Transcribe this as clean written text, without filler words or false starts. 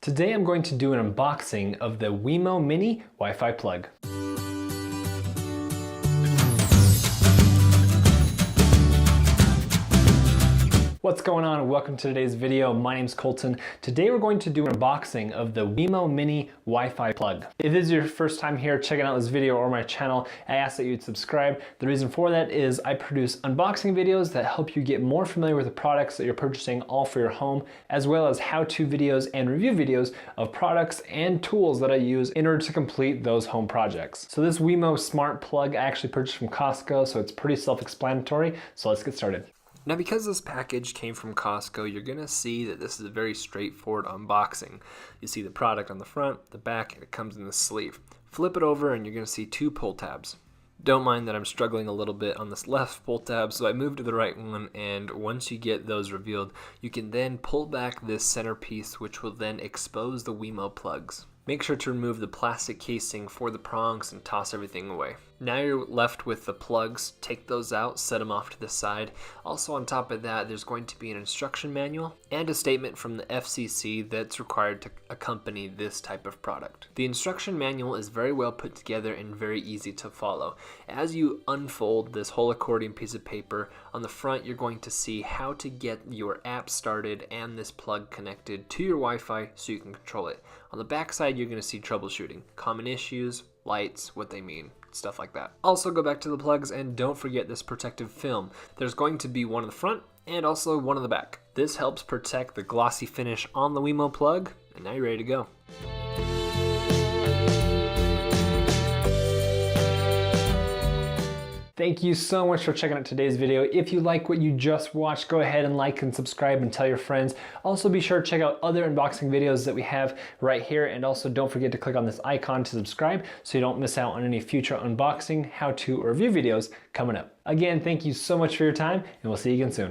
Today I'm going to do an unboxing of the Wemo Mini Wi-Fi Plug. What's going on? Welcome to today's video. My name's Colton. Today we're going to do an unboxing of the Wemo Mini Wi-Fi Plug. If this is your first time here checking out this video or my channel, I ask that you'd subscribe. The reason for that is I produce unboxing videos that help you get more familiar with the products that you're purchasing all for your home, as well as how-to videos and review videos of products and tools that I use in order to complete those home projects. So this Wemo Smart Plug I actually purchased from Costco, so it's pretty self-explanatory. So let's get started. Now, because this package came from Costco, you're gonna see that this is a very straightforward unboxing. You see the product on the front, the back, and it comes in the sleeve. Flip it over and you're gonna see two pull tabs. Don't mind that I'm struggling a little bit on this left pull tab, so I moved to the right one, and once you get those revealed, you can then pull back this center piece, which will then expose the Wemo plugs. Make sure to remove the plastic casing for the prongs and toss everything away. Now you're left with the plugs. Take those out, set them off to the side. Also on top of that, there's going to be an instruction manual and a statement from the FCC that's required to accompany this type of product. The instruction manual is very well put together and very easy to follow. As you unfold this whole accordion piece of paper, on the front you're going to see how to get your app started and this plug connected to your Wi-Fi so you can control it. On the back side, you're going to see troubleshooting, common issues, lights, what they mean, stuff like that. Also go back to the plugs and don't forget this protective film. There's going to be one on the front and also one on the back. This helps protect the glossy finish on the Wemo plug, and now you're ready to go. Thank you so much for checking out today's video. If you like what you just watched, go ahead and like and subscribe and tell your friends. Also be sure to check out other unboxing videos that we have right here, and also don't forget to click on this icon to subscribe so you don't miss out on any future unboxing, how-to, or review videos coming up. Again, thank you so much for your time, and we'll see you again soon.